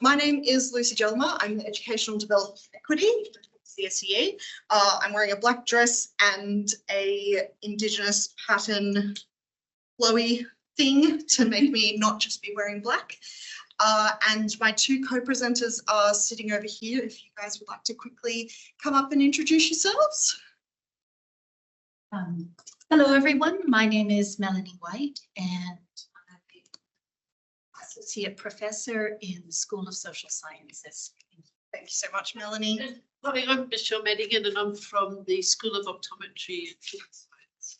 My name is Lucy Jellema. I'm the Educational Development Equity, CSEE. I'm wearing a black dress and a Indigenous pattern flowy thing to make me not just be wearing black. And my two co-presenters are sitting over here. If you guys would like to quickly come up and introduce yourselves. Hello, everyone. My name is Melanie White, and I'm an associate professor in the School of Social Sciences. Thank you so much, Melanie. Hi, I'm Michele Madigan, and I'm from the School of Optometry and Treatment Science.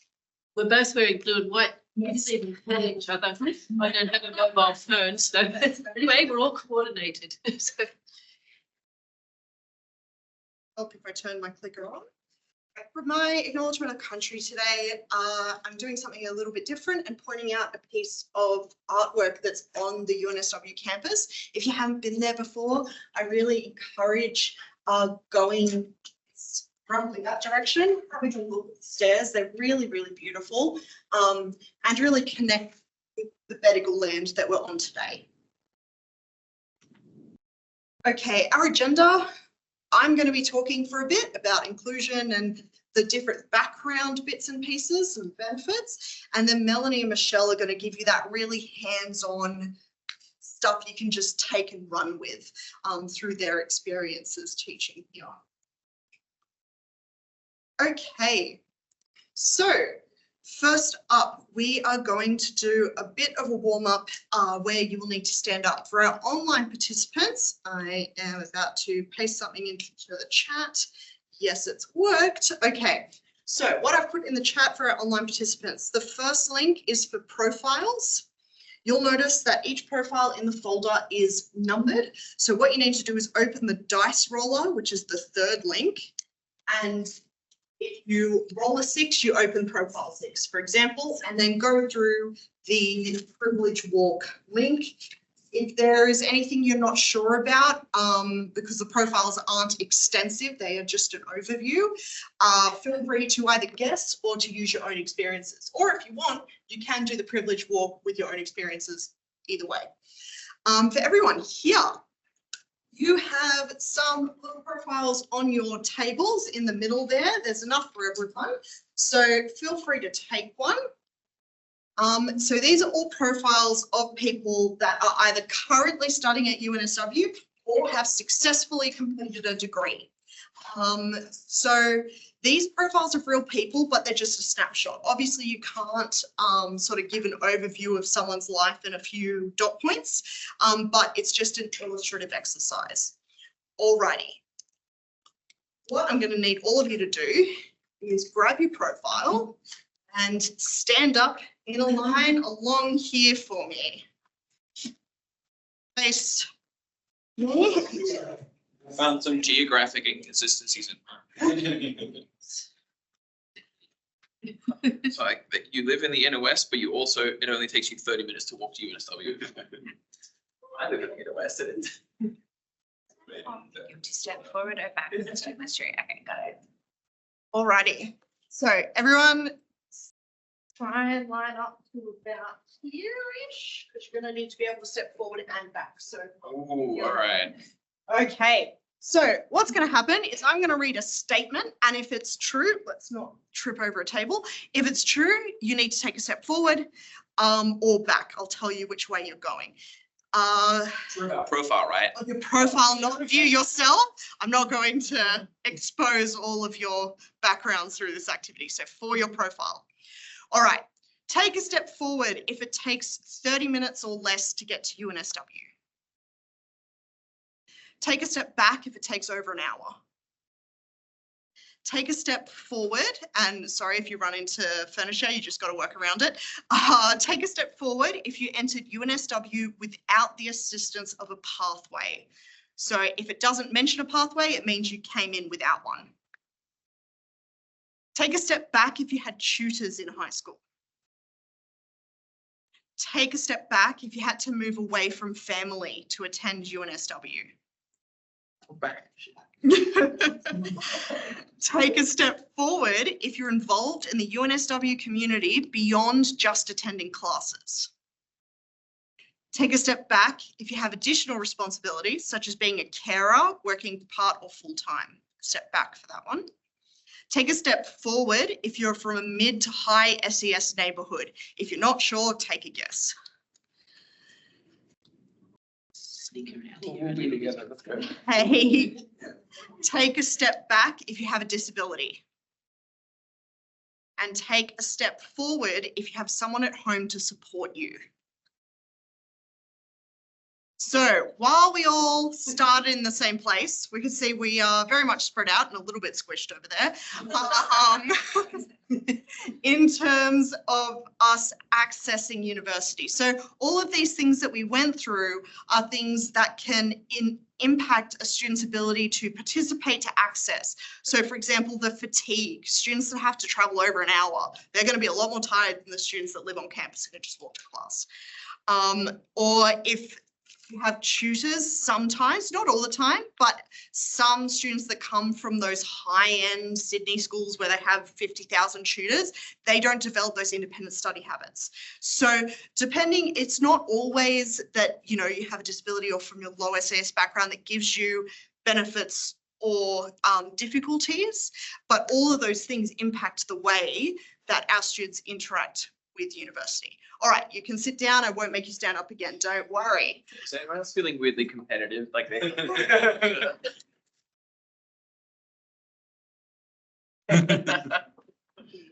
We're both wearing blue and white. Yes. We even call each other. I don't have a mobile phone, so anyway, we're all coordinated. So. Help if I turn my clicker on. For my acknowledgement of country today, I'm doing something a little bit different and pointing out a piece of artwork that's on the UNSW campus. If you haven't been there before, I really encourage going roughly that direction, having a look at the stairs. They're really, really beautiful, and really connect with the Bedigal land that we're on today. Okay, our agenda. I'm going to be talking for a bit about inclusion and the different background bits and pieces and benefits. And then Melanie and Michele are going to give you that really hands-on stuff you can just take and run with through their experiences teaching here. Okay, so first up, we are going to do a bit of a warm-up where you will need to stand up. For our online participants, I am about to paste something into the chat. Yes, it's worked. Okay, so what I've put in the chat for our online participants, the first link is for profiles. You'll notice that each profile in the folder is numbered. So what you need to do is open the dice roller, which is the third link, and if you roll a 6, you open profile 6, for example, and then go through the privilege walk link. If there is anything you're not sure about, because the profiles aren't extensive, they are just an overview, feel free to either guess or to use your own experiences. Or if you want, you can do the privilege walk with your own experiences either way. For everyone here, you have some little profiles on your tables in the middle there. There's enough for everyone. So feel free to take one. So these are all profiles of people that are either currently studying at UNSW or have successfully completed a degree. So these profiles are real people, but they're just a snapshot. Obviously, you can't sort of give an overview of someone's life in a few dot points, but it's just an illustrative exercise. Alrighty. What I'm going to need all of you to do is grab your profile and stand up in a line along here for me. Face me. Found some geographic inconsistencies in It's like that you live in the inner west, but you also, it only takes you 30 minutes to walk to UNSW. I live in the inner west, and You have to step forward or back. Straight. Okay, got it. Alrighty. So everyone try and line up to about here-ish, because you're going to need to be able to step forward and back. So, ooh, all right. Okay. So what's going to happen is I'm going to read a statement, and if it's true, let's not trip over a table. If it's true, you need to take a step forward or back. I'll tell you which way you're going. Profile, right? Your profile, not of you yourself. I'm not going to expose all of your backgrounds through this activity. So for your profile. All right. Take a step forward if it takes 30 minutes or less to get to UNSW. Take a step back if it takes over an hour. Take a step forward, and sorry if you run into furniture, you just got to work around it. Take a step forward if you entered UNSW without the assistance of a pathway. So if it doesn't mention a pathway, it means you came in without one. Take a step back if you had tutors in high school. Take a step back if you had to move away from family to attend UNSW. Back. Take a step forward if you're involved in the UNSW community beyond just attending classes. Take a step back if you have additional responsibilities, such as being a carer, working part or full-time. Step back for that one. Take a step forward if you're from a mid to high SES neighbourhood. If you're not sure, take a guess. Sneak around here. Hey, take a step back if you have a disability. And take a step forward if you have someone at home to support you. So while we all started in the same place, we can see we are very much spread out and a little bit squished over there. In terms of us accessing university. So all of these things that we went through are things that can impact a student's ability to participate, to access. So for example, the fatigue, students that have to travel over an hour, they're going to be a lot more tired than the students that live on campus and can just walk to class. Or if you have tutors sometimes, not all the time, but some students that come from those high-end Sydney schools where they have 50,000 tutors, they don't develop those independent study habits. So depending, it's not always that, you know, you have a disability or from your low SES background that gives you benefits or difficulties, but all of those things impact the way that our students interact with university. All right, you can sit down. I won't make you stand up again. Don't worry. Is anyone else feeling weirdly competitive? Like they.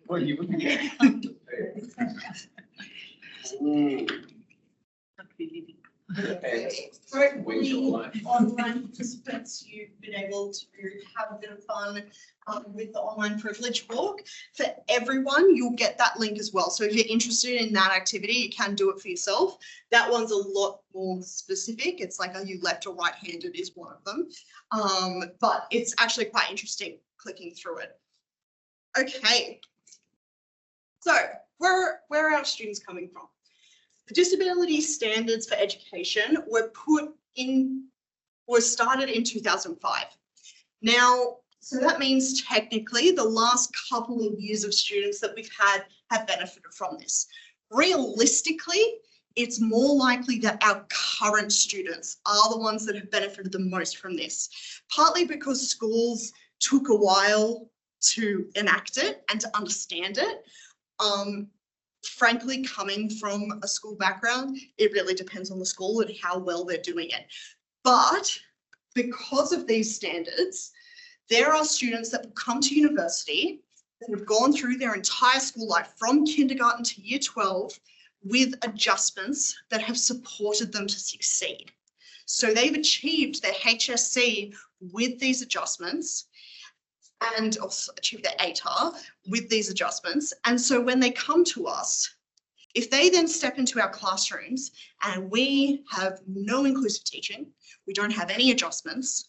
What you? Hopefully, online participants, you've been able to have a bit of fun with the online privilege walk. For everyone, you'll get that link as well. So if you're interested in that activity, you can do it for yourself. That one's a lot more specific. It's like, are you left or right-handed is one of them. But it's actually quite interesting clicking through it. Okay. So where are our students coming from? The disability standards for education were started in 2005. Now, so that means technically the last couple of years of students that we've had have benefited from this. Realistically, it's more likely that our current students are the ones that have benefited the most from this, partly because schools took a while to enact it and to understand it. Frankly, coming from a school background, it really depends on the school and how well they're doing it. But because of these standards, there are students that will come to university that have gone through their entire school life from kindergarten to year 12 with adjustments that have supported them to succeed. So they've achieved their HSC with these adjustments and also achieve their ATAR with these adjustments. And so when they come to us, if they then step into our classrooms and we have no inclusive teaching, we don't have any adjustments,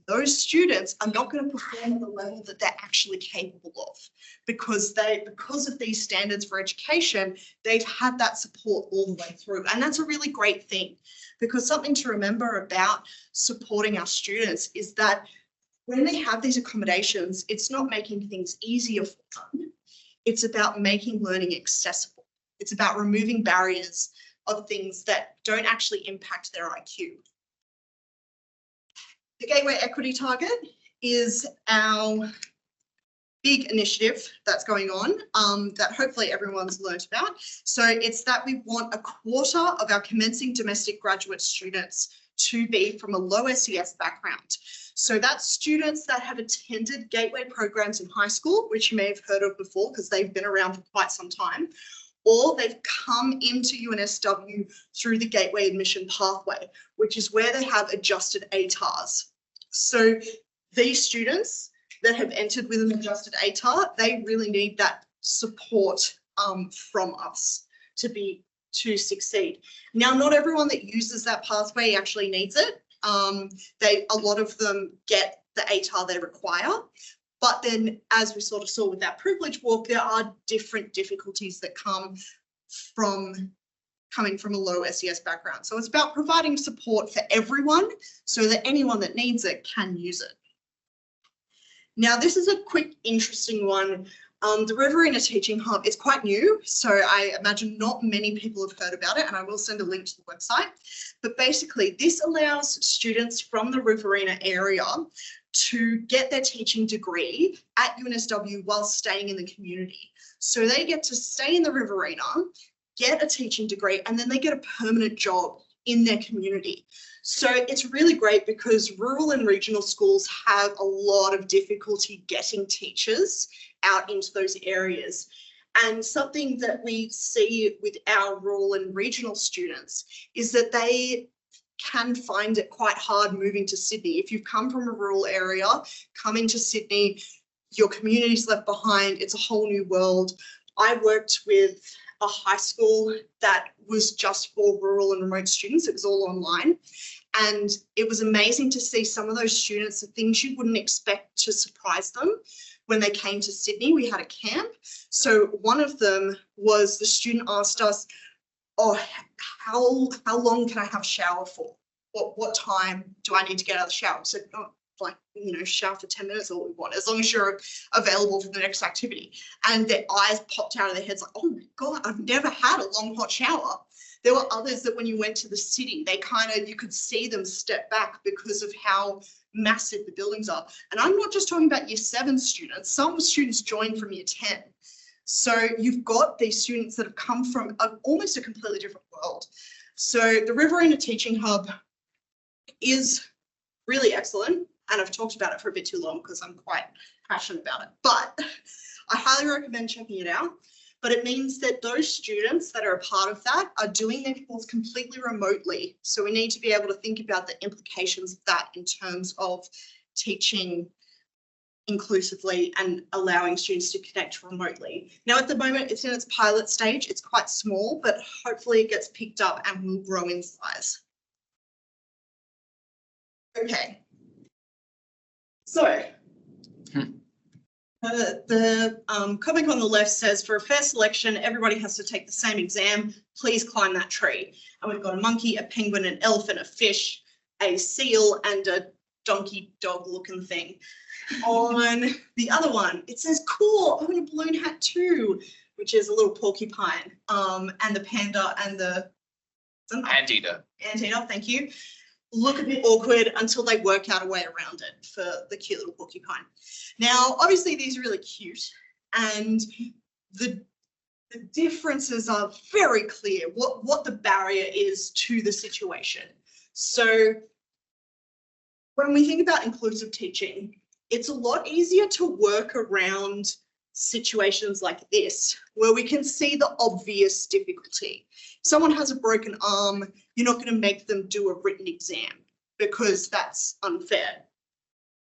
those students are not going to perform at the level that they're actually capable of, because of these standards for education, they've had that support all the way through. And that's a really great thing, because something to remember about supporting our students is that when they have these accommodations, it's not making things easier for them. It's about making learning accessible. It's about removing barriers of things that don't actually impact their IQ. The Gateway Equity Target is our big initiative that's going on that hopefully everyone's learned about. So it's that we want a quarter of our commencing domestic graduate students to be from a low SES background. So that's students that have attended Gateway programs in high school, which you may have heard of before because they've been around for quite some time, or they've come into UNSW through the Gateway admission pathway, which is where they have adjusted ATARs. So these students that have entered with an adjusted ATAR, they really need that support from us to succeed. Now, not everyone that uses that pathway actually needs it. A lot of them get the ATAR they require, but then as we sort of saw with that privilege walk, there are different difficulties that come from coming from a low SES background. So it's about providing support for everyone so that anyone that needs it can use it. Now, this is a quick, interesting one. The Riverina Teaching Hub is quite new, so I imagine not many people have heard about it, and I will send a link to the website. But basically, this allows students from the Riverina area to get their teaching degree at UNSW while staying in the community. So they get to stay in the Riverina, get a teaching degree, and then they get a permanent job in their community. So it's really great because rural and regional schools have a lot of difficulty getting teachers out into those areas. And something that we see with our rural and regional students is that they can find it quite hard moving to Sydney. If you've come from a rural area, coming to Sydney, your community's left behind, it's a whole new world. I worked with a high school that was just for rural and remote students. It was all online. And it was amazing to see some of those students, the things you wouldn't expect to surprise them when they came to Sydney. We had a camp. So one of them was the student asked us, oh, how long can I have a shower for? What time do I need to get out of the shower? So like, you know, shower for 10 minutes, all we want, as long as you're available for the next activity. And their eyes popped out of their heads like, oh my God, I've never had a long hot shower. There were others that when you went to the city, they you could see them step back because of how massive the buildings are. And I'm not just talking about year 7 students, some students join from year 10. So you've got these students that have come from almost a completely different world. So the Riverina Teaching Hub is really excellent. And I've talked about it for a bit too long because I'm quite passionate about it. But I highly recommend checking it out. But it means that those students that are a part of that are doing their course completely remotely. So we need to be able to think about the implications of that in terms of teaching inclusively and allowing students to connect remotely. Now, at the moment, it's in its pilot stage. It's quite small, but hopefully it gets picked up and will grow in size. Okay. So the comic on the left says, for a fair selection, everybody has to take the same exam. Please climb that tree. And we've got a monkey, a penguin, an elephant, a fish, a seal, and a donkey dog looking thing. On the other one, it says, cool, I want a balloon hat too, which is a little porcupine, and the panda and the Anteater. Anteater, thank you. Look a bit awkward until they work out a way around it for the cute little porcupine. Now, obviously these are really cute and the differences are very clear, what the barrier is to the situation. So when we think about inclusive teaching, it's a lot easier to work around situations like this, where we can see the obvious difficulty. If someone has a broken arm, you're not going to make them do a written exam because that's unfair.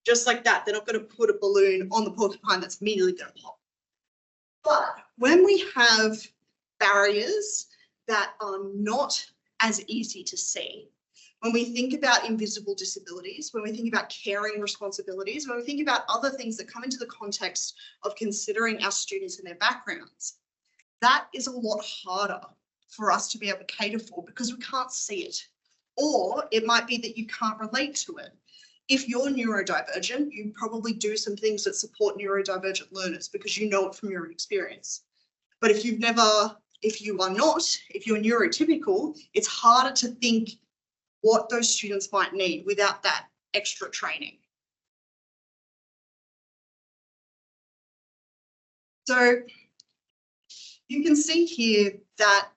Just like that, they're not going to put a balloon on the porcupine that's immediately going to pop. But when we have barriers that are not as easy to see, when we think about invisible disabilities, when we think about caring responsibilities, when we think about other things that come into the context of considering our students and their backgrounds, that is a lot harder for us to be able to cater for because we can't see it. Or it might be that you can't relate to it. If you're neurodivergent, you probably do some things that support neurodivergent learners because you know it from your experience. But if you're not, if you're neurotypical, it's harder to think what those students might need without that extra training. So you can see here that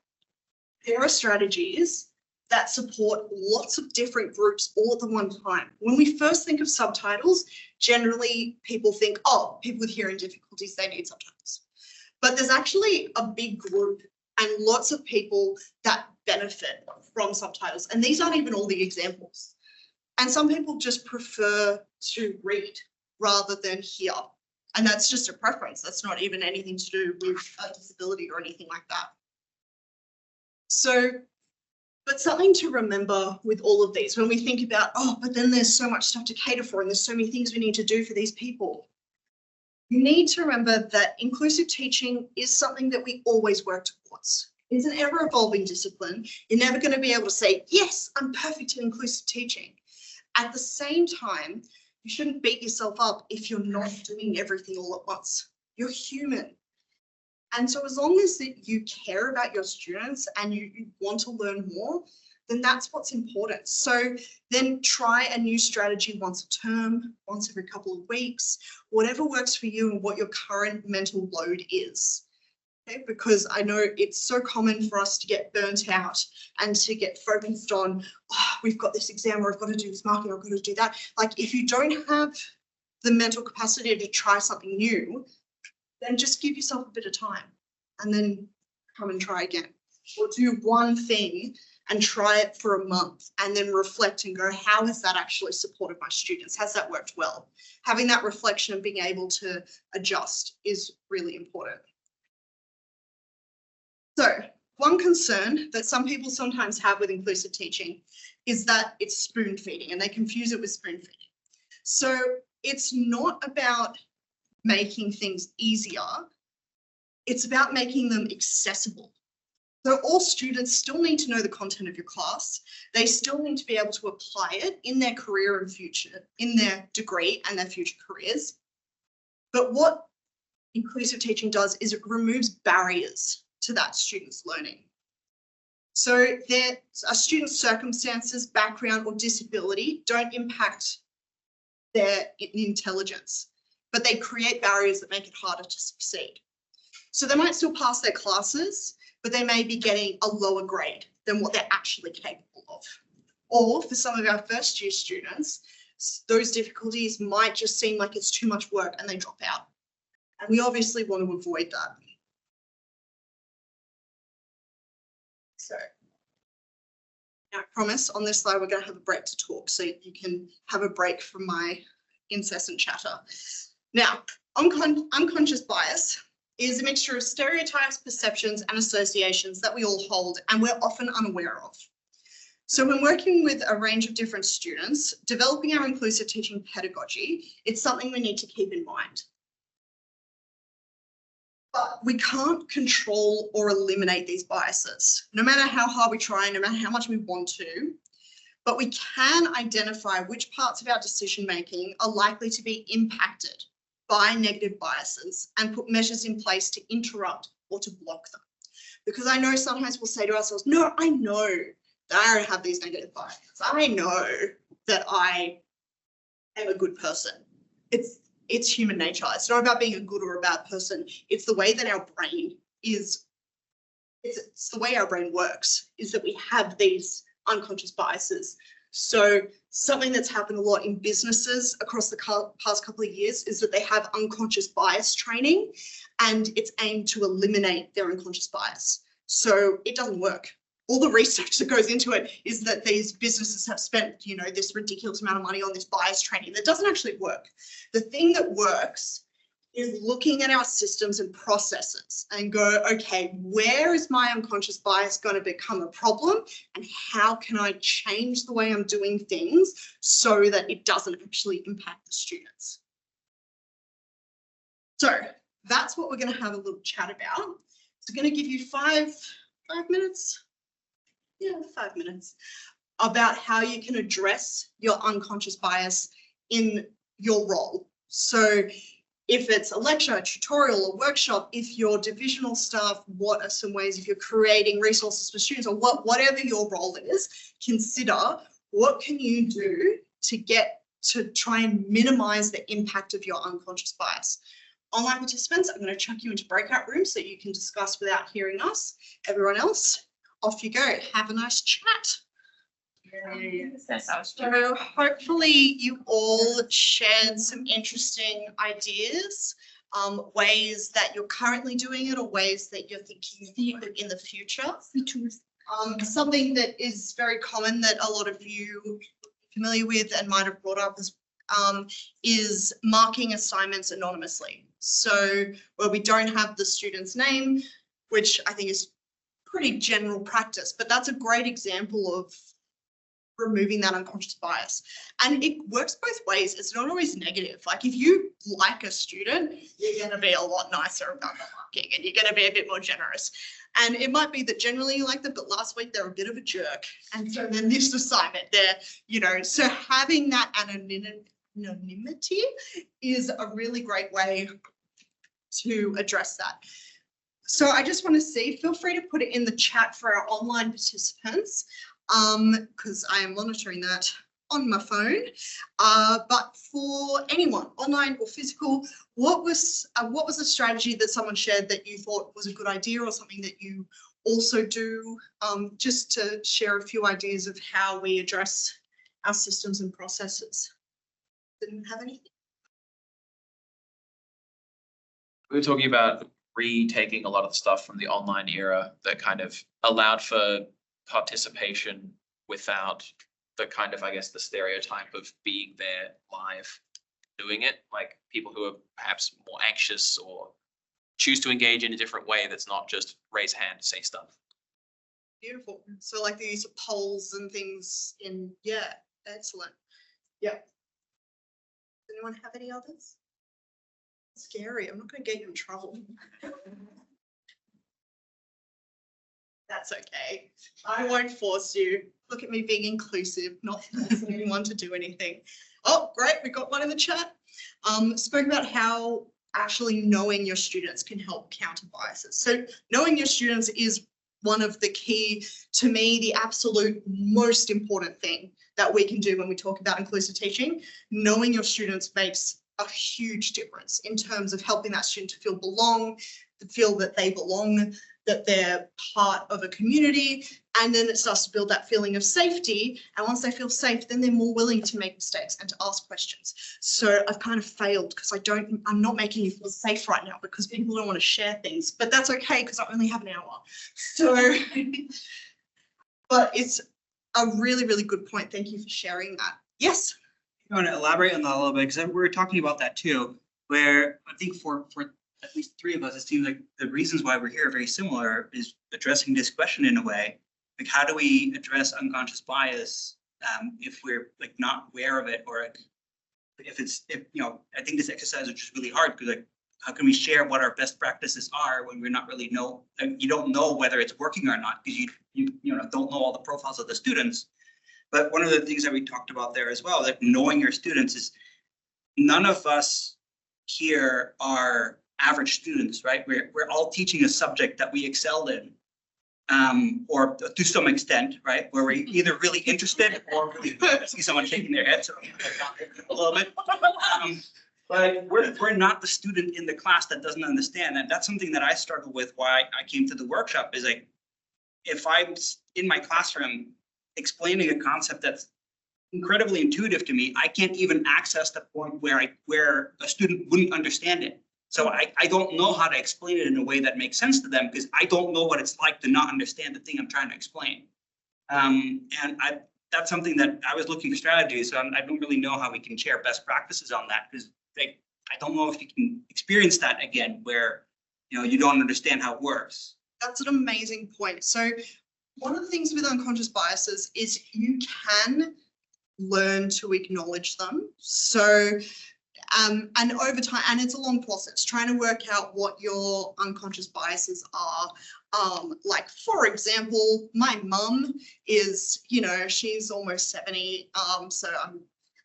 there are strategies that support lots of different groups all at the one time. When we first think of subtitles, generally people think, oh, people with hearing difficulties, they need subtitles. But there's actually a big group and lots of people that benefit from subtitles. And these aren't even all the examples. And some people just prefer to read rather than hear. And that's just a preference. That's not even anything to do with a disability or anything like that. So, but something to remember with all of these, when we think about, oh, but then there's so much stuff to cater for and there's so many things we need to do for these people. You need to remember that inclusive teaching is something that we always work towards. It's an ever-evolving discipline. You're never going to be able to say, yes, I'm perfect in inclusive teaching. At the same time, you shouldn't beat yourself up if you're not doing everything all at once. You're human. And so as long as that you care about your students and you want to learn more, then that's what's important. So then try a new strategy once a term, once every couple of weeks, whatever works for you and what your current mental load is. Okay? Because I know it's so common for us to get burnt out and to get focused on, oh, we've got this exam, or I've got to do this marking, or I've got to do that. Like if you don't have the mental capacity to try something new, then just give yourself a bit of time and then come and try again. Or do one thing and try it for a month and then reflect and go, how has that actually supported my students? Has that worked well? Having that reflection and being able to adjust is really important. So one concern that some people sometimes have with inclusive teaching is that it's spoon feeding, and they confuse it with spoon feeding. So it's not about making things easier. It's about making them accessible. So all students still need to know the content of your class. They still need to be able to apply it in their career and future, in their degree and their future careers. But what inclusive teaching does is it removes barriers to that student's learning. So a student's circumstances, background, or disability don't impact their intelligence, but they create barriers that make it harder to succeed. So they might still pass their classes, but they may be getting a lower grade than what they're actually capable of. Or for some of our first year students, those difficulties might just seem like it's too much work and they drop out. And we obviously want to avoid that. So now I promise on this slide, we're going to have a break to talk, so you can have a break from my incessant chatter. Now, unconscious bias is a mixture of stereotypes, perceptions, and associations that we all hold and we're often unaware of. So when working with a range of different students, developing our inclusive teaching pedagogy, it's something we need to keep in mind. But we can't control or eliminate these biases, no matter how hard we try, no matter how much we want to. But we can identify which parts of our decision-making are likely to be impacted by negative biases and put measures in place to interrupt or to block them. Because I know sometimes we'll say to ourselves, no, I know that I don't have these negative biases. I know that I am a good person. It's human nature. It's not about being a good or a bad person. It's the way that our brain is, it's the way our brain works, is that we have these unconscious biases. So something that's happened a lot in businesses across the past couple of years is that they have unconscious bias training, and it's aimed to eliminate their unconscious bias. So it doesn't work. All the research that goes into it is that these businesses have spent, you know, this ridiculous amount of money on this bias training that doesn't actually work. The thing that works is looking at our systems and processes and go, okay, where is my unconscious bias going to become a problem, and how can I change the way I'm doing things so that it doesn't actually impact the students? So that's what we're going to have a little chat about. It's going to give you five minutes. Yeah, 5 minutes about how you can address your unconscious bias in your role. So if it's a lecture, a tutorial, a workshop, if you're divisional staff, what are some ways, if you're creating resources for students, or whatever your role is, consider what can you do to try and minimize the impact of your unconscious bias. Online participants, I'm going to chuck you into breakout rooms so you can discuss without hearing us. Everyone else, off you go. Have a nice chat. So hopefully you all shared some interesting ideas, ways that you're currently doing it or ways that you're thinking in the future. Something that is very common that a lot of you are familiar with and might have brought up is marking assignments anonymously. So where we don't have the student's name, which I think is pretty general practice, but that's a great example of removing that unconscious bias. And it works both ways. It's not always negative. Like if you like a student, you're going to be a lot nicer about the marking and you're going to be a bit more generous. And it might be that generally you like them, but last week they're a bit of a jerk. And so then this assignment, they're, you know, so having that anonymity is a really great way to address that. So I just want to see, feel free to put it in the chat for our online participants, because I am monitoring that on my phone. But for anyone, online or physical, what was a strategy that someone shared that you thought was a good idea, or something that you also do, just to share a few ideas of how we address our systems and processes? Didn't have anything? We were talking about retaking a lot of the stuff from the online era that kind of allowed for participation without the kind of, I guess, the stereotype of being there live doing it, like people who are perhaps more anxious or choose to engage in a different way that's not just raise hand, say stuff. Beautiful. So like the use of polls and things in, yeah, excellent. Yeah. Does anyone have any others? Scary. I'm not going to get you in trouble. That's okay. I won't force you. Look at me being inclusive, not forcing anyone to do anything. Oh, great. We got one in the chat. Spoke about how actually knowing your students can help counter biases. So knowing your students is one of the key, to me, the absolute most important thing that we can do when we talk about inclusive teaching. Knowing your students makes a huge difference in terms of helping that student to feel that they belong, that they're part of a community, and then it starts to build that feeling of safety. And once they feel safe, then they're more willing to make mistakes and to ask questions. So I've kind of failed because I'm not making you feel safe right now because people don't want to share things, but that's okay because I only have an hour. So, but it's a really, really good point. Thank you for sharing that. Yes. I want to elaborate on that a little bit because we were talking about that too, where I think for at least three of us, it seems like the reasons why we're here are very similar, is addressing this question in a way. Like, how do we address unconscious bias if we're like not aware of it, or if I think this exercise is just really hard because like, how can we share what our best practices are when we're not really you don't know whether it's working or not because you don't know all the profiles of the students. But one of the things that we talked about there as well, like knowing your students, is none of us here are average students, right? We're all teaching a subject that we excelled in, or to some extent, right? Where we're either really interested or really I see someone shaking their head, so a little bit. But we're not the student in the class that doesn't understand, and that's something that I struggle with. Why I came to the workshop is like, if I'm in my classroom explaining a concept that's incredibly intuitive to me, I can't even access the point where a student wouldn't understand it. So I don't know how to explain it in a way that makes sense to them because I don't know what it's like to not understand the thing I'm trying to explain. That's something that I was looking for strategies. So I don't really know how we can share best practices on that because I don't know if you can experience that again where you don't understand how it works. That's an amazing point. So one of the things with unconscious biases is you can learn to acknowledge them. So and over time, and it's a long process, trying to work out what your unconscious biases are. Like, for example, my mum is, she's almost 70.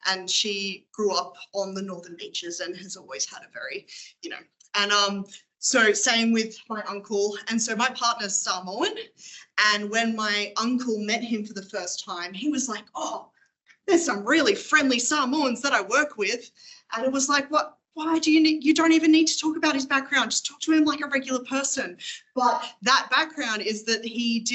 And she grew up on the Northern Beaches and has always had a very, so same with my uncle. And so my partner's Samoan. And when my uncle met him for the first time, he was like, oh, there's some really friendly Samoans that I work with. And it was like, what? Why do you don't even need to talk about his background. Just talk to him like a regular person. But that background is that he's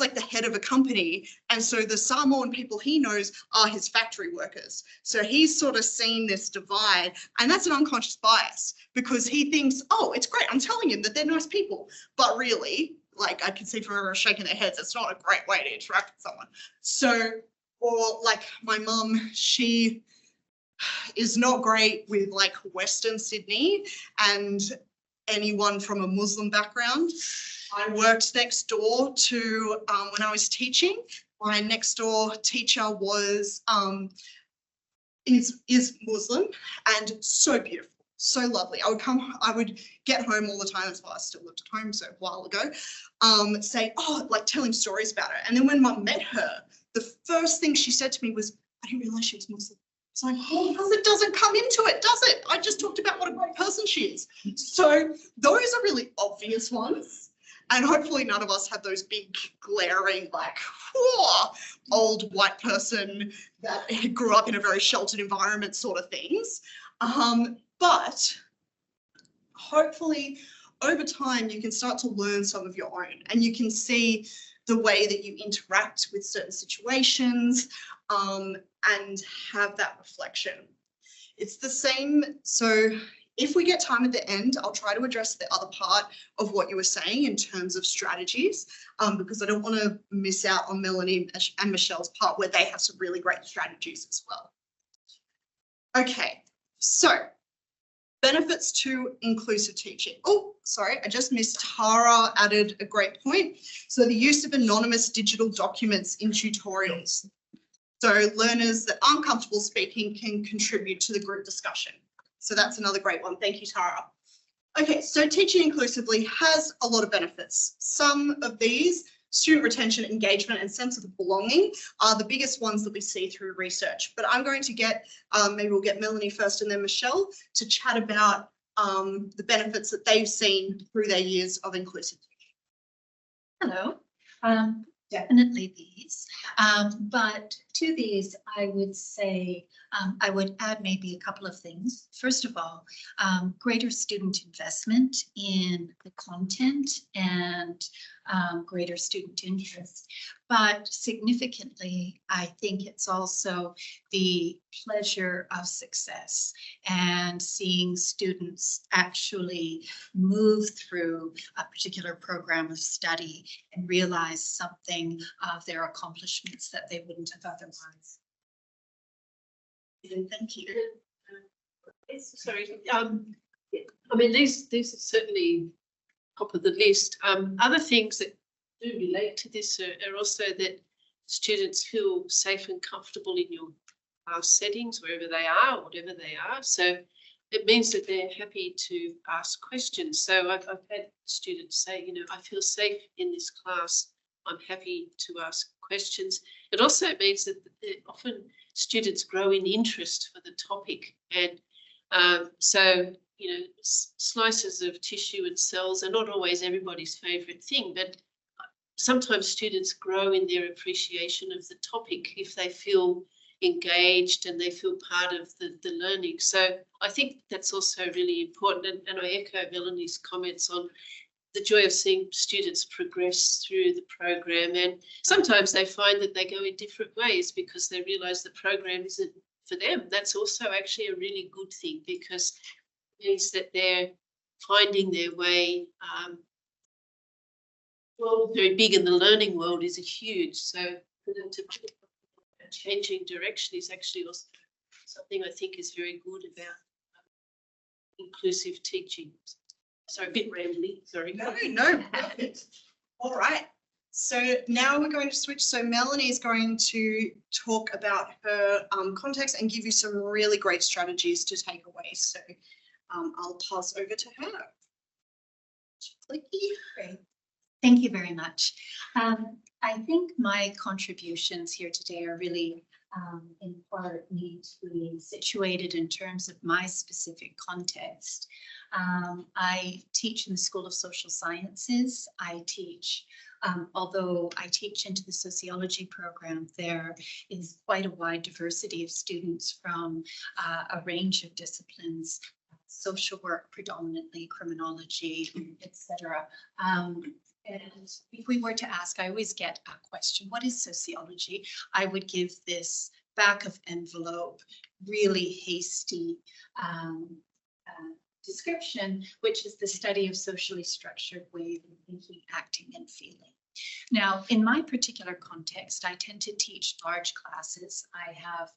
like the head of a company. And so the Samoan people he knows are his factory workers. So he's sort of seen this divide, and that's an unconscious bias because he thinks, oh, it's great. I'm telling him that they're nice people. But really, like I can see from everyone shaking their heads, it's not a great way to interact with someone. So, or like my mum, she is not great with like Western Sydney and anyone from a Muslim background. I worked next door to, when I was teaching, my next door teacher was, is Muslim and so beautiful, so lovely. I would get home all the time, that's why I still lived at home, so a while ago, say, oh, like telling stories about her. And then when Mum met her, the first thing she said to me was, I didn't realize she was Muslim. It's like, oh, because it doesn't come into it, does it? I just talked about what a great person she is. So those are really obvious ones. And hopefully none of us have those big glaring, like, whoa, old white person that grew up in a very sheltered environment sort of things. But hopefully over time you can start to learn some of your own, and you can see the way that you interact with certain situations and have that reflection. It's the same. So if we get time at the end, I'll try to address the other part of what you were saying in terms of strategies, because I don't want to miss out on Melanie and Michelle's part where they have some really great strategies as well. Okay, so benefits to inclusive teaching. Oh, sorry, I just missed. Tara added a great point. So the use of anonymous digital documents in tutorials. So learners that aren't comfortable speaking can contribute to the group discussion. So that's another great one. Thank you, Tara. Okay, so teaching inclusively has a lot of benefits. Some of these, student retention, engagement, and sense of belonging, are the biggest ones that we see through research. But I'm going to get, maybe we'll get Melanie first and then Michele to chat about the benefits that they've seen through their years of inclusive teaching. Hello. Definitely these, but to these, I would say I would add maybe a couple of things. First of all, greater student investment in the content and greater student interest. But significantly, I think it's also the pleasure of success and seeing students actually move through a particular program of study and realize something of their accomplishments that they wouldn't have otherwise. Thank you. Sorry, I mean, these are certainly top of the list. Other things that do relate to this are also that students feel safe and comfortable in your class settings, wherever they are, whatever they are. So it means that they're happy to ask questions. So I've had students say, you know, I feel safe in this class. I'm happy to ask questions. It also means that often students grow in interest for the topic. And so, you know, slices of tissue and cells are not always everybody's favourite thing, but sometimes students grow in their appreciation of the topic if they feel engaged and they feel part of the learning. So I think that's also really important. And I echo Melanie's comments on the joy of seeing students progress through the program. And sometimes they find that they go in different ways because they realise the program isn't for them. That's also actually a really good thing, because it means that they're finding their way. Well, very big in the learning world is a huge. So for them to changing direction is actually also something I think is very good about inclusive teaching. So a bit rambly, sorry. No, perfect. All right. So now we're going to switch. So Melanie is going to talk about her context and give you some really great strategies to take away. So I'll pass over to her. Clicky. Great. Thank you very much. I think my contributions here today are really in part need to be situated in terms of my specific context. I teach in the School of Social Sciences. I teach, although I teach into the sociology program, there is quite a wide diversity of students from a range of disciplines, social work predominantly, criminology, etc. And if we were to ask, I always get a question, what is sociology? I would give this back of envelope, really hasty description, which is the study of socially structured ways of thinking, acting, and feeling. Now, in my particular context, I tend to teach large classes. I have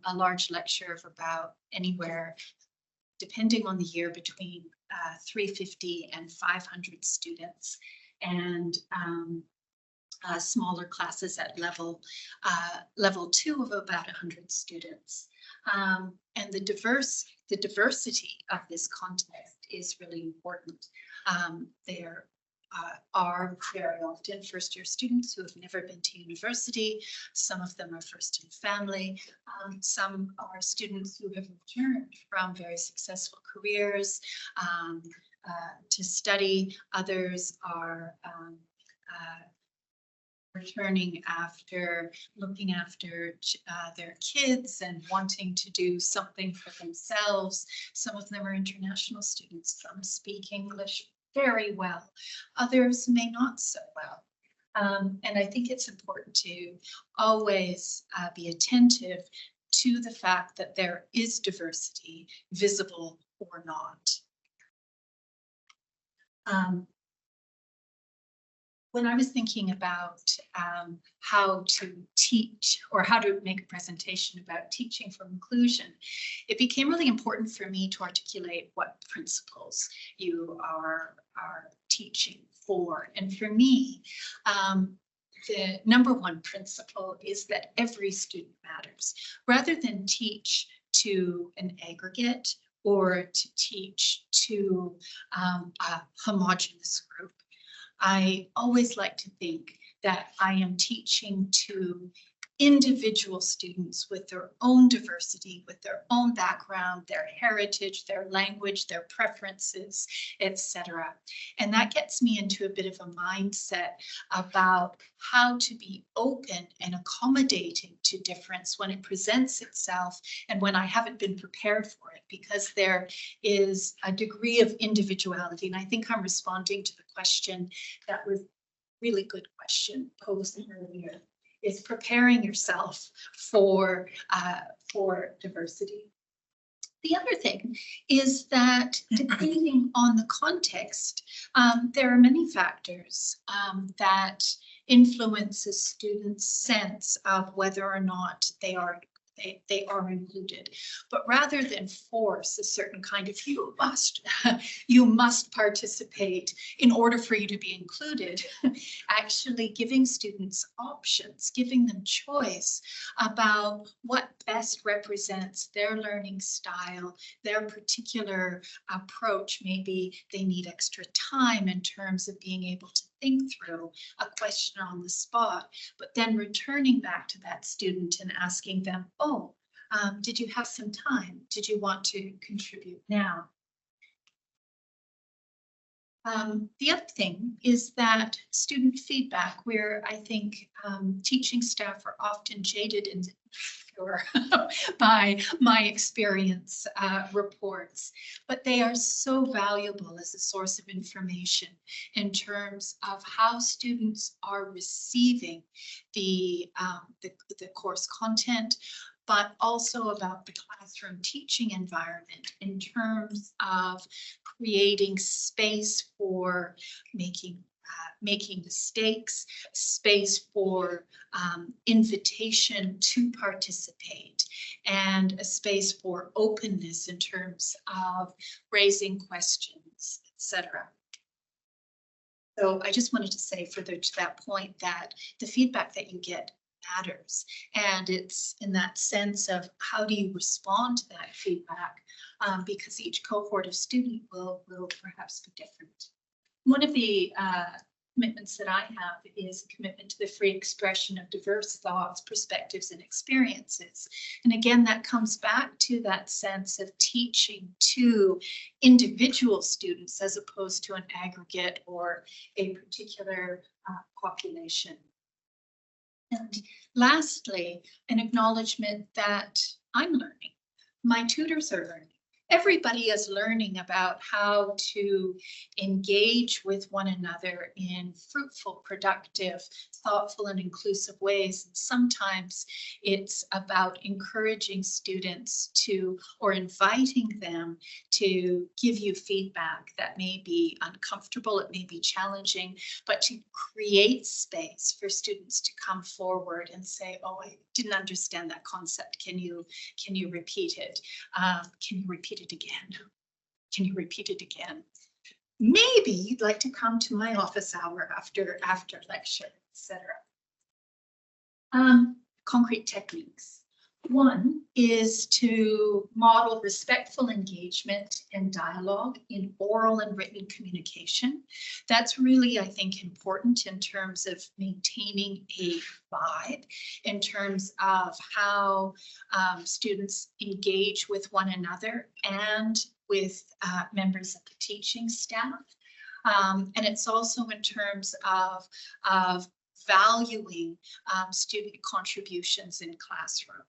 a large lecture of about anywhere, depending on the year, between 350 and 500 students, and smaller classes at level 2 of about 100 students. And the diversity of this context is really important. There are very often first-year students who have never been to university. Some of them are first in family. Some are students who have returned from very successful careers to study. Others are returning after looking after their kids and wanting to do something for themselves. Some of them are international students. Some speak English very well. Others may not so well. And I think it's important to always be attentive to the fact that there is diversity, visible or not. When I was thinking about how to teach or how to make a presentation about teaching for inclusion, it became really important for me to articulate what principles you are teaching for. And for me, the number one principle is that every student matters. Rather than teach to an aggregate or to teach to a homogeneous group, I always like to think that I am teaching to individual students with their own diversity, with their own background, their heritage, their language, their preferences, etc. And that gets me into a bit of a mindset about how to be open and accommodating to difference when it presents itself and when I haven't been prepared for it, because there is a degree of individuality. And I think I'm responding to the question that was really good question posed earlier. Is preparing yourself for diversity. The other thing is that depending on the context, there are many factors that influence a student's sense of whether or not they are included. But rather than force a certain kind of you must participate in order for you to be included, actually giving students options, giving them choice about what best represents their learning style, their particular approach. Maybe they need extra time in terms of being able to think through a question on the spot, but then returning back to that student and asking them, oh, did you have some time? Did you want to contribute now? The other thing is that student feedback, where I think teaching staff are often jaded and insecure by my experience reports, but they are so valuable as a source of information in terms of how students are receiving the course content, but also about the classroom teaching environment in terms of creating space for making mistakes, space for invitation to participate, and a space for openness in terms of raising questions, etc. So I just wanted to say further to that point that the feedback that you get matters. And it's in that sense of how do you respond to that feedback, because each cohort of student will perhaps be different. One of the commitments that I have is a commitment to the free expression of diverse thoughts, perspectives, and experiences. And again, that comes back to that sense of teaching to individual students as opposed to an aggregate or a particular population. And lastly, an acknowledgement that I'm learning. My tutors are learning. Everybody is learning about how to engage with one another in fruitful, productive, thoughtful, and inclusive ways. And sometimes it's about encouraging students to, or inviting them to give you feedback that may be uncomfortable, it may be challenging, but to create space for students to come forward and say, oh, I didn't understand that concept. Can you repeat it? Can you repeat it again? Can you repeat it again? Maybe you'd like to come to my office hour after lecture, etc. Concrete techniques. One is to model respectful engagement and dialogue in oral and written communication. That's really, I think, important in terms of maintaining a vibe, in terms of how students engage with one another and with members of the teaching staff. And it's also in terms of valuing student contributions in classroom.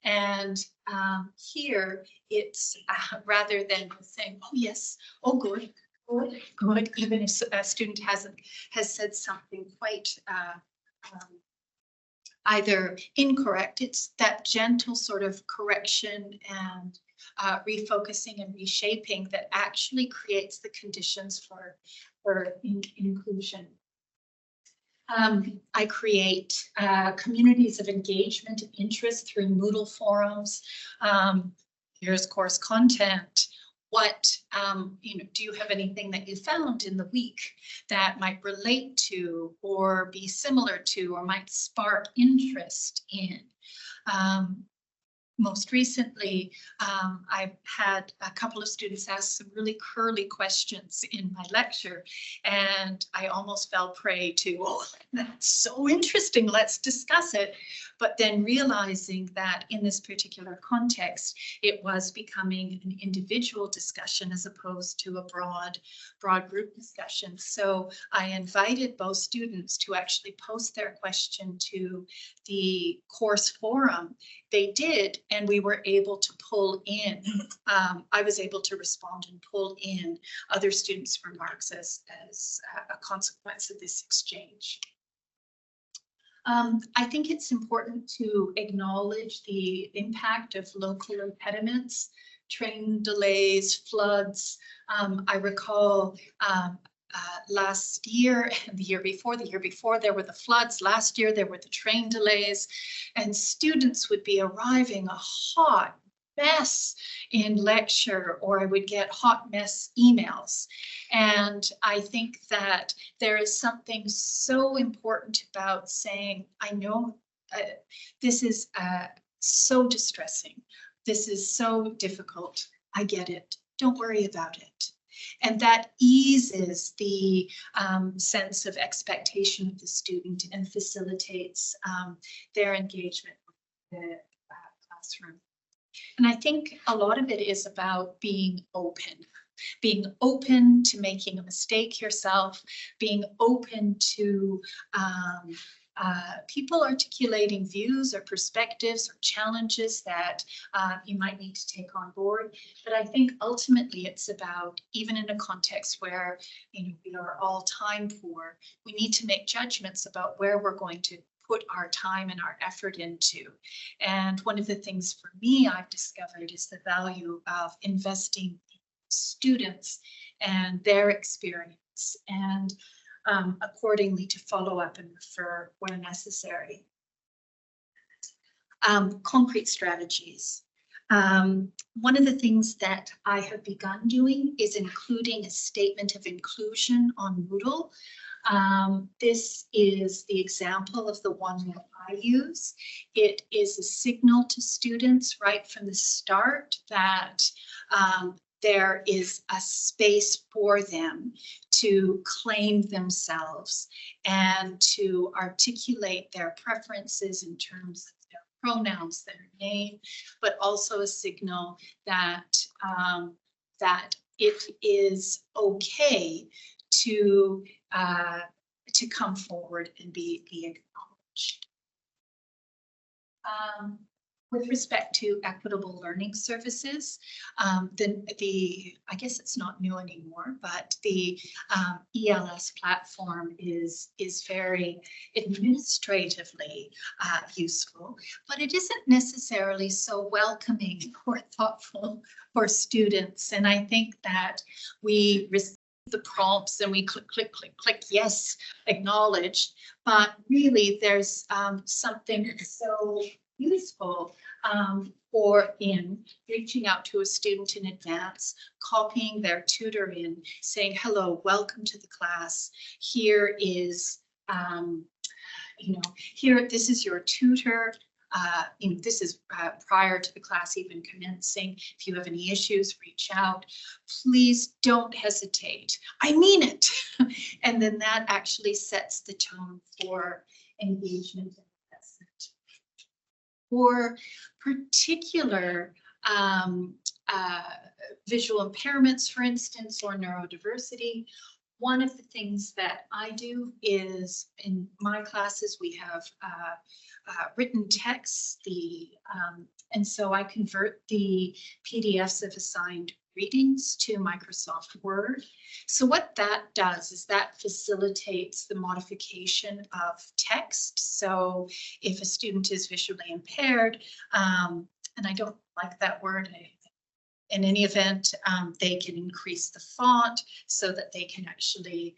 And here it's rather than saying, oh yes, oh good, good, good, even if a student has said something quite either incorrect, it's that gentle sort of correction and refocusing and reshaping that actually creates the conditions for inclusion. I create communities of engagement and interest through Moodle forums. Here's course content. What, do you have anything that you found in the week that might relate to or be similar to or might spark interest in? Most recently, I've had a couple of students ask some really curly questions in my lecture, and I almost fell prey to, oh, that's so interesting, let's discuss it. But then realizing that in this particular context, it was becoming an individual discussion as opposed to a broad group discussion. So I invited both students to actually post their question to the course forum. They did, and we were able to pull in, I was able to respond and pull in other students' remarks as a consequence of this exchange. I think it's important to acknowledge the impact of local impediments, train delays, floods. I recall last year and the year before, there were the floods. Last year, there were the train delays, and students would be arriving a hot mess in lecture, or I would get hot mess emails. And I think that there is something so important about saying, I know this is so distressing. This is so difficult. I get it. Don't worry about it. And that eases the sense of expectation of the student and facilitates their engagement with the classroom. And I think a lot of it is about being open to making a mistake yourself, being open to people articulating views or perspectives or challenges that you might need to take on board. But I think ultimately it's about, even in a context where we are all time poor, we need to make judgments about where we're going to put our time and our effort into. And one of the things for me I've discovered is the value of investing in students and their experience, and accordingly to follow up and refer where necessary. Concrete strategies. One of the things that I have begun doing is including a statement of inclusion on Moodle. This is the example of the one that I use. It is a signal to students right from the start that there is a space for them to claim themselves and to articulate their preferences in terms of their pronouns, their name, but also a signal that that it is okay to come forward and be acknowledged. With respect to equitable learning services, I guess it's not new anymore, but the ELS platform is very administratively useful, but it isn't necessarily so welcoming or thoughtful for students. And I think that we receive the prompts and we click, click, click, click, yes, acknowledged, but really there's something so useful or in reaching out to a student in advance, copying their tutor in, saying, hello, welcome to the class. Here is, here, this is your tutor. this is prior to the class even commencing. If you have any issues, reach out. Please don't hesitate. I mean it. And then that actually sets the tone for engagement and assessment. For particular visual impairments, for instance, or neurodiversity, one of the things that I do is in my classes, we have written texts, and so I convert the PDFs of assigned readings to Microsoft Word. So what that does is that facilitates the modification of text. So if a student is visually impaired, and I don't like that word, in any event, they can increase the font so that they can actually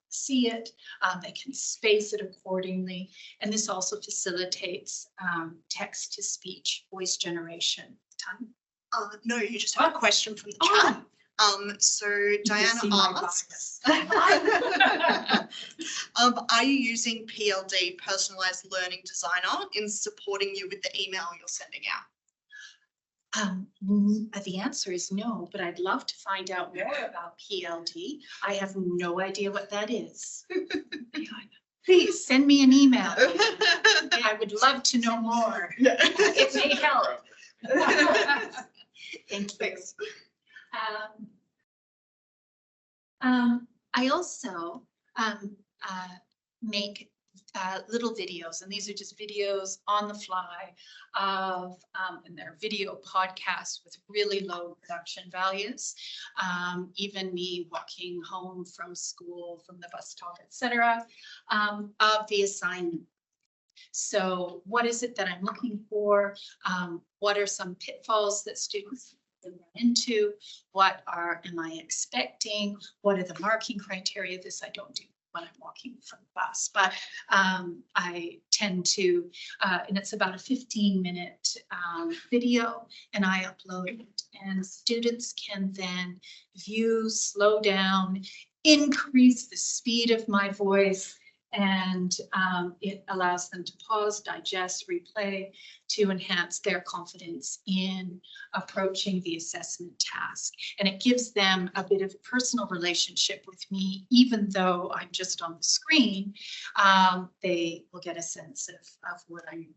see it. They can space it accordingly. And this also facilitates text-to-speech voice generation. Time? No, you just have a question from the chat. So Diana asks, are you using PLD, Personalized Learning Designer, in supporting you with the email you're sending out? The answer is no, but I'd love to find out more about PLD. I have no idea what that is. Please send me an email. I would love to know more. It may help. Thank you. I also make little videos, and these are just videos on the fly of, and they're video podcasts with really low production values. Even me walking home from school, from the bus stop, etc., of the assignment. So what is it that I'm looking for? What are some pitfalls that students run into? What am I expecting? What are the marking criteria? This I don't do when I'm walking from the bus, but I tend to, and it's about a 15-minute video, and I upload it, and students can then view, slow down, increase the speed of my voice, and it allows them to pause, digest, replay to enhance their confidence in approaching the assessment task. And it gives them a bit of a personal relationship with me, even though I'm just on the screen. They will get a sense of what I'm.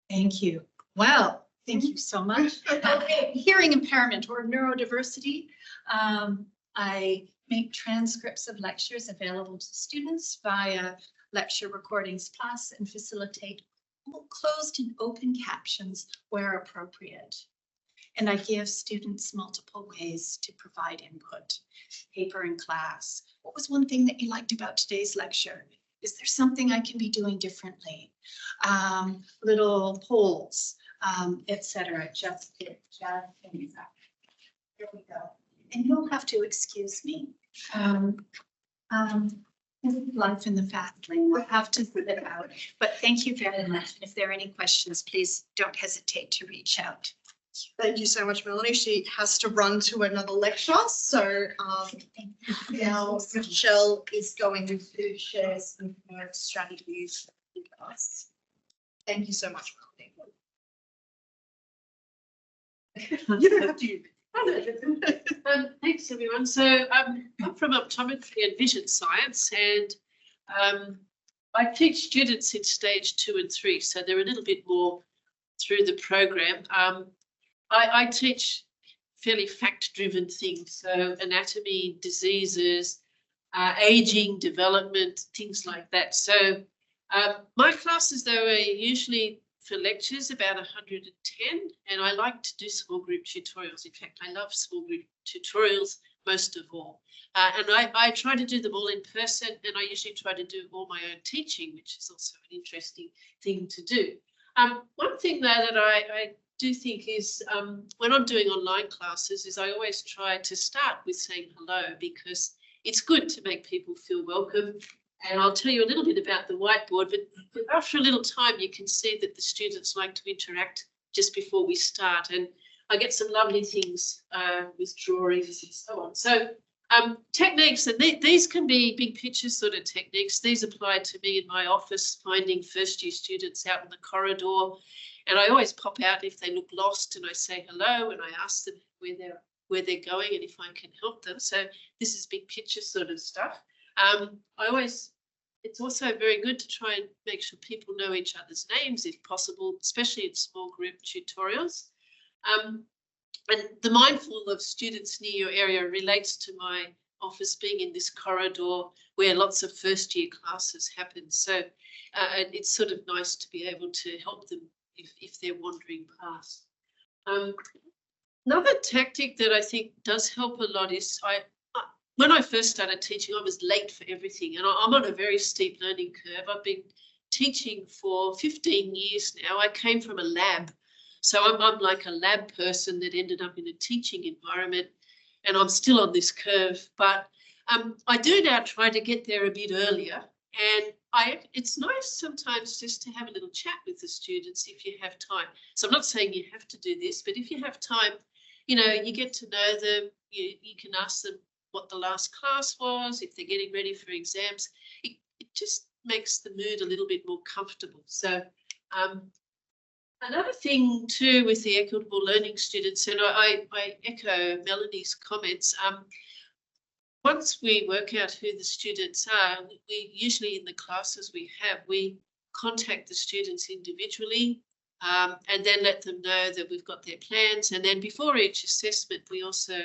Thank you. Well, thank you so much. Okay, hearing impairment or neurodiversity. I make transcripts of lectures available to students via Lecture Recordings Plus and facilitate closed and open captions where appropriate. And I give students multiple ways to provide input. Paper in class. What was one thing that you liked about today's lecture? Is there something I can be doing differently? Little polls, etc. Just things. Here we go. And you'll have to excuse me. Life in the fast lane. We'll have to put it out. But thank you very much. And if there are any questions, please don't hesitate to reach out. Thank you so much, Melanie. She has to run to another lecture. So now Michele is going to share some more strategies with us. Thank you so much, Melanie. You don't have to. Thanks, everyone. So I'm from optometry and vision science, and I teach students in stage 2 and 3, so they're a little bit more through the program. I teach fairly fact-driven things, so anatomy, diseases, aging, development, things like that. So my classes, though, are usually for lectures about 110, and I like to do small group tutorials. In fact, I love small group tutorials most of all. And I try to do them all in person, and I usually try to do all my own teaching, which is also an interesting thing to do. One thing though that I do think is when I'm doing online classes is I always try to start with saying hello, because it's good to make people feel welcome. And I'll tell you a little bit about the whiteboard, but after a little time, you can see that the students like to interact just before we start. And I get some lovely things with drawings and so on. So Techniques, and these can be big picture sort of techniques. These apply to me in my office, finding first year students out in the corridor. And I always pop out if they look lost, and I say hello, and I ask them where they're going and if I can help them. So this is big picture sort of stuff. It's also very good to try and make sure people know each other's names if possible, especially in small group tutorials. And the mindful of students near your area relates to my office being in this corridor where lots of first year classes happen. So it's sort of nice to be able to help them if they're wandering past. Another tactic that I think does help a lot is when I first started teaching, I was late for everything, and I'm on a very steep learning curve. I've been teaching for 15 years now. I came from a lab, so I'm like a lab person that ended up in a teaching environment, and I'm still on this curve. But I do now try to get there a bit earlier, and it's nice sometimes just to have a little chat with the students if you have time. So I'm not saying you have to do this, but if you have time, you know, you get to know them, you can ask them what the last class was, if they're getting ready for exams. It just makes the mood a little bit more comfortable. So another thing too with the equitable learning students, and I echo Melanie's comments, once we work out who the students are, we usually in the classes we contact the students individually, and then let them know that we've got their plans. And then before each assessment, we also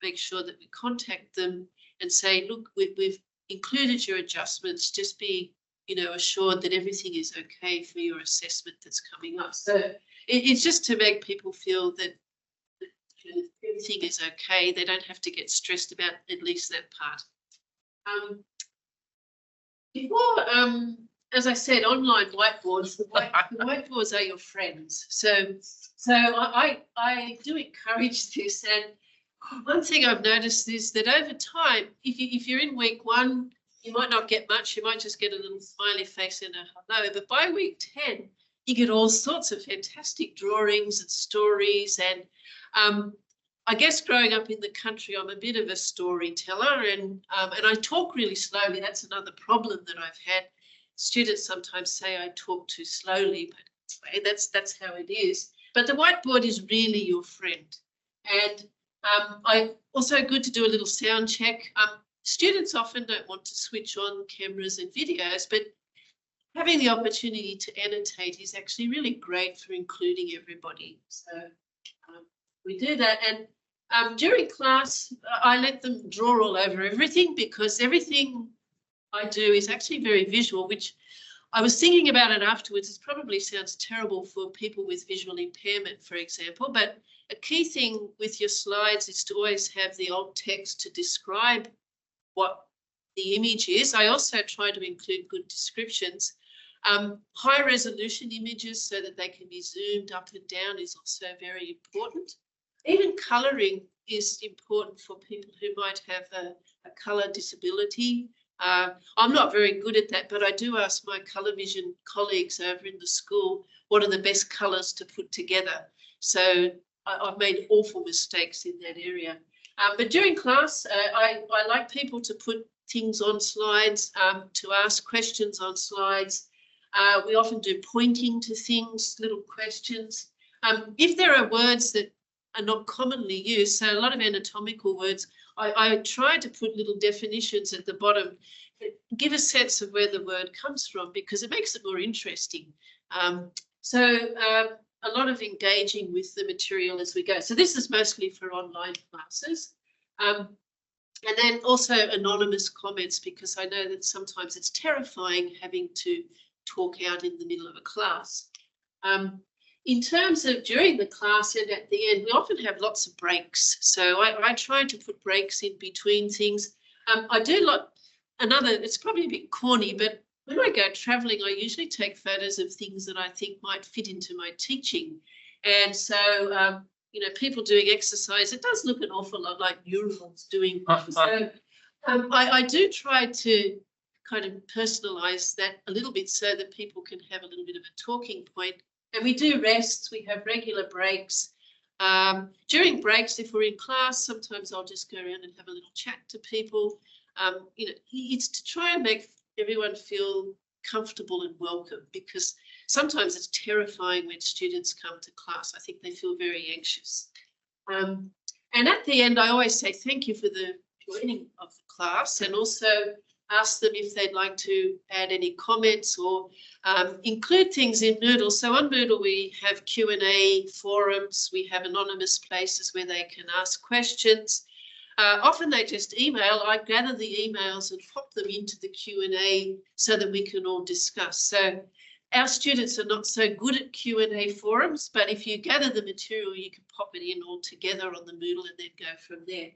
make sure that we contact them and say, look, we've included your adjustments, just be, you know, assured that everything is okay for your assessment that's coming up. So it's just to make people feel that everything is okay. They don't have to get stressed about at least that part. As I said, online whiteboards, the whiteboards are your friends. So I do encourage this. And one thing I've noticed is that over time, if you're in week 1, you might not get much. You might just get a little smiley face and a hello. But by week 10, you get all sorts of fantastic drawings and stories. And I guess growing up in the country, I'm a bit of a storyteller, and I talk really slowly. That's another problem that I've had. Students sometimes say I talk too slowly, but that's how it is. But the whiteboard is really your friend. And I also good to do a little sound check. Students often don't want to switch on cameras and videos, but having the opportunity to annotate is actually really great for including everybody. So we do that. And during class, I let them draw all over everything, because everything I do is actually very visual, which I was thinking about it afterwards. It probably sounds terrible for people with visual impairment, for example, but a key thing with your slides is to always have the alt text to describe what the image is. I also try to include good descriptions. High resolution images so that they can be zoomed up and down is also very important. Even colouring is important for people who might have a colour disability. I'm not very good at that, but I do ask my colour vision colleagues over in the school what are the best colours to put together. So I've made awful mistakes in that area. But during class, I like people to put things on slides, to ask questions on slides. We often do pointing to things, little questions. If there are words that are not commonly used, so a lot of anatomical words, I try to put little definitions at the bottom, give a sense of where the word comes from, because it makes it more interesting. A lot of engaging with the material as we go. So this is mostly for online classes. And then also anonymous comments, because I know that sometimes it's terrifying having to talk out in the middle of a class. In terms of during the class and at the end, we often have lots of breaks. So I try to put breaks in between things. I do it's probably a bit corny, but when I go traveling, I usually take photos of things that I think might fit into my teaching. And so, you know, people doing exercise, it does look an awful lot like neurons doing. So I do try to kind of personalize that a little bit so that people can have a little bit of a talking point. And we do rests, we have regular breaks. During breaks, if we're in class, sometimes I'll just go around and have a little chat to people. You know, it's to try and make everyone feel comfortable and welcome, because sometimes it's terrifying when students come to class. I think they feel very anxious. And at the end, I always say thank you for the joining of the class, and also ask them if they'd like to add any comments or include things in Moodle. So on Moodle, we have Q&A forums, we have anonymous places where they can ask questions. Often they just email. I gather the emails and pop them into the Q&A so that we can all discuss. So our students are not so good at Q&A forums, but if you gather the material, you can pop it in all together on the Moodle and then go from there.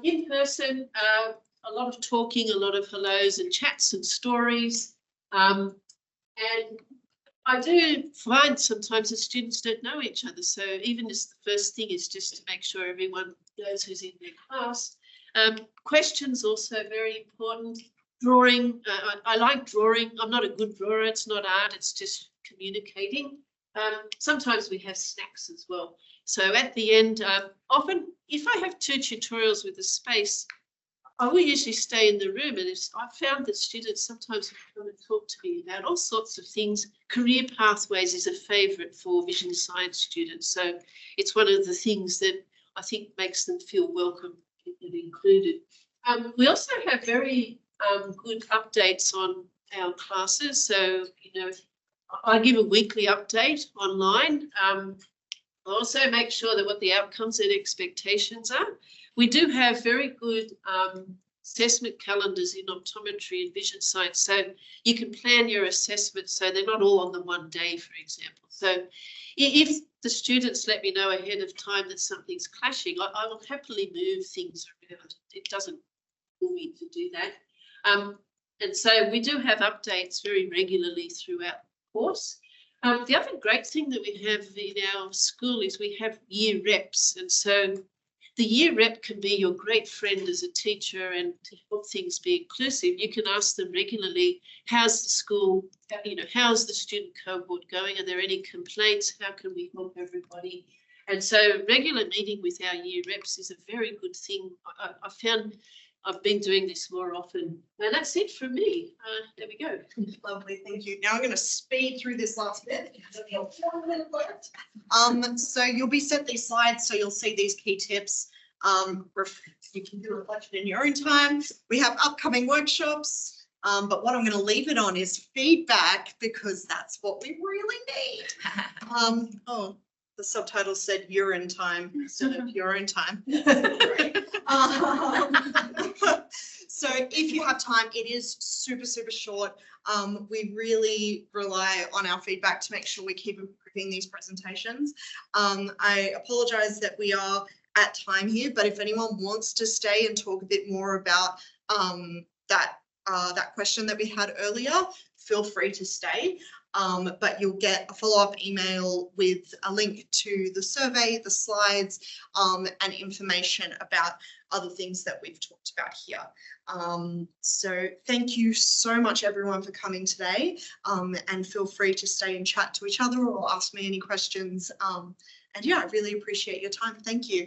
In person, a lot of talking, a lot of hellos and chats and stories. And I do find sometimes the students don't know each other. So even as the first thing is just to make sure everyone knows who's in their class. Questions also very important. Drawing, I like drawing. I'm not a good drawer. It's not art, it's just communicating. Sometimes we have snacks as well. So at the end, often if I have 2 tutorials with a space, I will usually stay in the room, and I've found that students sometimes come and talk to me about all sorts of things. Career pathways is a favourite for vision science students. So it's one of the things that I think makes them feel welcome and included. We also have very good updates on our classes. So, you know, I give a weekly update online. I also make sure that what the outcomes and expectations are. We do have very good assessment calendars in optometry and vision science. So you can plan your assessments so they're not all on the one day, for example. So if the students let me know ahead of time that something's clashing, I will happily move things around. It doesn't kill me to do that. And so we do have updates very regularly throughout the course. The other great thing that we have in our school is we have year reps. And so the year rep can be your great friend as a teacher, and to help things be inclusive, you can ask them regularly, how's the school, you know, how's the student cohort going? Are there any complaints? How can we help everybody? And so regular meeting with our year reps is a very good thing. I found I've been doing this more often. And that's it from me. There we go. Lovely, thank you. Now I'm going to speed through this last bit because we have 1 minute left. So you'll be sent these slides, so you'll see these key tips. You can do a reflection in your own time. We have upcoming workshops, but what I'm going to leave it on is feedback, because that's what we really need. Oh, the subtitle said urine time instead of your own time. So if you have time, it is super, super short. We really rely on our feedback to make sure we keep improving these presentations. I apologize that we are at time here, but if anyone wants to stay and talk a bit more about that question that we had earlier, feel free to stay. But you'll get a follow-up email with a link to the survey, the slides, and information about other things that we've talked about here. So thank you so much, everyone, for coming today, and feel free to stay and chat to each other or ask me any questions. And yeah, I really appreciate your time. Thank you.